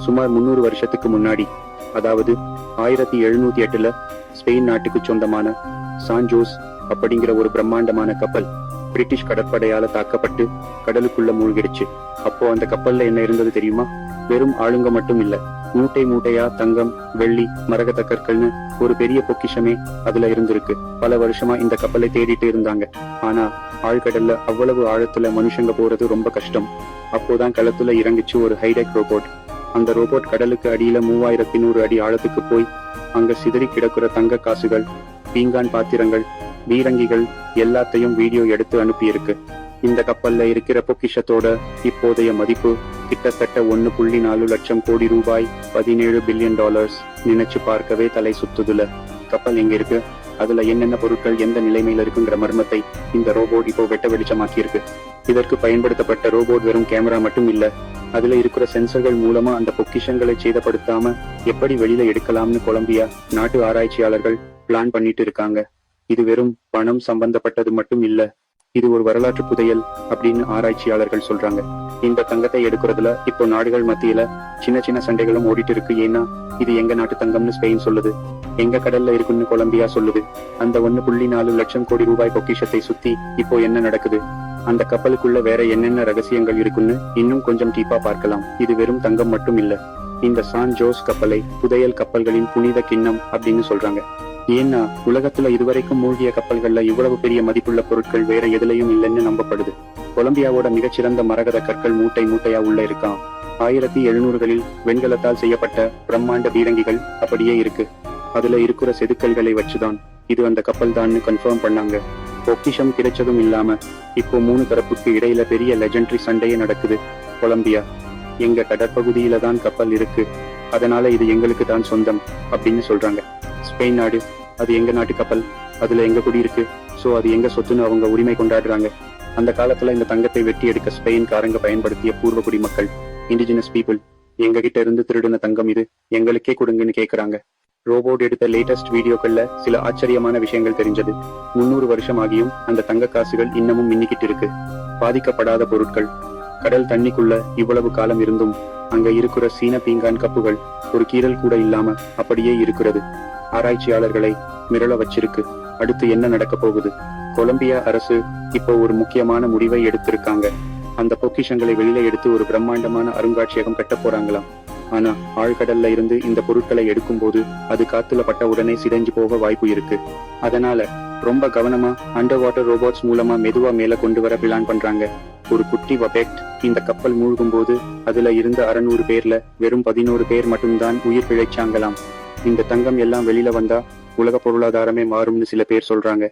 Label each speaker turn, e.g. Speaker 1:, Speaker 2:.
Speaker 1: சுமார் 300 வருஷத்துக்கு முன்னாடி, அதாவது 1708ல ஸ்பெயின் நாட்டுக்கு சொந்தமான சான் ஜோஸ் அப்படிங்கிற ஒரு பிரம்மாண்டமான கப்பல் பிரிட்டிஷ் கடற்படையால தாக்கப்பட்டு கடலுக்குள்ள மூழ்கிடுச்சு. அப்போ அந்த கப்பல்ல என்ன இருந்தது தெரியுமா? வெறும் ஆளுங்க மட்டும் இல்ல, மூட்டை மூட்டையா தங்கம், வெள்ளி, மரகத கற்கள்னு ஒரு பெரிய பொக்கிஷமே அதுல இருந்திருக்கு. பல வருஷமா இந்த கப்பலை தேடிட்டு இருந்தாங்க. ஆனா ஆழ்கடல்ல அவ்வளவு ஆழத்துல மனுஷங்க போறது ரொம்ப கஷ்டம். அப்போதான் களத்துல இறங்கிச்சு ஒரு ஹைடெக் ரோபோட். அந்த ரோபோட் கடலுக்கு அடியில 3100 அடி ஆழத்துக்கு போய் அங்க சிதறி கிடக்குற தங்க காசுகள், பீங்கான் பாத்திரங்கள், பீரங்கிகள் எல்லாத்தையும் வீடியோ எடுத்து அனுப்பியிருக்கு. இந்த கப்பல்ல இருக்கிற பொக்கிஷத்தோட இப்போதைய மதிப்பு கிட்டத்தட்ட 1.4 லட்சம் கோடி ரூபாய், 17 பில்லியன் டாலர்ஸ். நினைச்சு பார்க்கவே தலை சுத்துதுல. கப்பல் எங்க இருக்கு, அதுல என்னென்ன பொருட்கள் எந்த நிலைமையில இருக்குங்கிற மர்மத்தை இந்த ரோபோட் இப்போ வெட்ட வெளிச்சமாக்கி இருக்கு. இதற்கு பயன்படுத்தப்பட்ட ரோபோட் வெறும் கேமரா மட்டும் இல்ல, அதுல இருக்கிற சென்சர்கள் மூலமா அந்த பொக்கிஷங்களை சேதப்படுத்தாம எப்படி வெளியில எடுக்கலாம்னு கொலம்பியா நாட்டு ஆராய்ச்சியாளர்கள் பிளான் பண்ணிட்டு இருக்காங்க. இது வெறும் பணம் சம்பந்தப்பட்டது மட்டும் இல்ல, இது ஒரு வரலாற்று புதையல் அப்படின்னு ஆராய்ச்சியாளர்கள் சொல்றாங்க. இந்த தங்கத்தை எடுக்கிறதுல இப்போ நாடுகள் மத்தியில சின்ன சின்ன சண்டைகளும் ஓடிட்டு இருக்கு. ஏன்னா இது எங்க நாட்டு தங்கம்னு ஸ்பெயின் சொல்லுது, எங்க கடல்ல இருக்குன்னு கொலம்பியா சொல்லுது. அந்த 1.4 லட்சம் கோடி ரூபாய் பொக்கிஷத்தை சுத்தி இப்போ என்ன நடக்குது, அந்த கப்பலுக்குள்ள வேற என்னென்ன ரகசியங்கள் இருக்குன்னு இன்னும் கொஞ்சம் டீப்பா பார்க்கலாம். இது வெறும் தங்கம் மட்டும் இல்ல, இந்த சான் ஜோஸ் கப்பலை புதையல் கப்பல்களின் புனித கிண்ணம் அப்படின்னு சொல்றாங்க. ஏன்னா உலகத்துல இதுவரைக்கும் மூழ்கிய கப்பல்கள்ல இவ்வளவு பெரிய மதிப்புள்ள பொருட்கள் வேற எதுலையும் இல்லைன்னு நம்பப்படுது. கொலம்பியாவோட மிகச்சிறந்த மரகத கற்கள் மூட்டை மூட்டையா உள்ள இருக்கான். 1700களில் வெண்கலத்தால் செய்யப்பட்ட பிரம்மாண்ட பீரங்கிகள் அப்படியே இருக்கு. அதுல இருக்கிற செதுக்கல்களை வச்சுதான் இது அந்த கப்பல் தான்னு கன்ஃபார்ம் பண்ணாங்க. பொக்கிஷம் கிடைச்சதும் இல்லாம இப்போ 3 தரப்புக்கு இடையில பெரிய லெஜெண்டரி சண்டையே நடக்குது. கொலம்பியா, எங்க கடற்பகுதியில தான் கப்பல் இருக்கு, அதனால இது எங்களுக்கு தான் சொந்தம் அப்படின்னு சொல்றாங்க. ஸ்பெயின் நாடு, அது எங்க நாட்டு கப்பல், அதுல எங்க குடியிருக்கு, சோ அது எங்க சொத்துன்னு அவங்க உரிமை கொண்டாடுறாங்க. அந்த காலத்துல இந்த தங்கத்தை வெட்டி எடுக்க ஸ்பெயின் காரங்க பயன்படுத்திய பூர்வ குடிமக்கள், இண்டிஜினஸ் பீப்புள், எங்க கிட்ட இருந்து திருடின தங்கம் இது, எங்களுக்கே கொடுங்கன்னு கேக்குறாங்க. ரோபோட் எடுத்த லேட்டஸ்ட் வீடியோக்கள்ல சில ஆச்சரியமான விஷயங்கள் தெரிஞ்சது. 300 வருஷம் ஆகியும் அந்த தங்க காசுகள் இன்னமும் மின்னிக்கிட்டு இருக்கு. பாதிக்கப்படாத பொருட்கள். கடல் தண்ணிக்குள்ள இவ்வளவு காலம் இருந்தும் அங்க இருக்கிற சீன பீங்கான் கப்புகள் ஒரு கீறல் கூட இல்லாம அப்படியே இருக்கிறது. ஆராய்ச்சியாளர்களை மிரள வச்சிருக்கு. அடுத்து என்ன நடக்க போகுது? கொலம்பியா அரசு இப்போ ஒரு முக்கியமான முடிவை எடுத்திருக்காங்க. அந்த பொக்கிஷங்களை வெளியில எடுத்து ஒரு பிரம்மாண்டமான அருங்காட்சியகம் கட்ட போறாங்களாம். ஆனா ஆழ்கடல்ல இருந்து இந்த பொருட்களை எடுக்கும் போது அது காத்துல பட்ட உடனே சிதைஞ்சு போக வாய்ப்பு இருக்கு. அதனால ரொம்ப கவனமா அண்டர் வாட்டர் ரோபோட்ஸ் மூலமா மெதுவா மேல கொண்டு வர பிளான் பண்றாங்க. ஒரு குட்டி வபெக்ட் இந்த கப்பல் மூழ்கும் போது அதுல இருந்த 600 பேர்ல வெறும் 11 பேர் மட்டும்தான் உயிர் பிழைச்சாங்களாம். இந்த தங்கம் எல்லாம் வெளியில வந்தா உலக பொருளாதாரமே மாறும்னு சில பேர் சொல்றாங்க.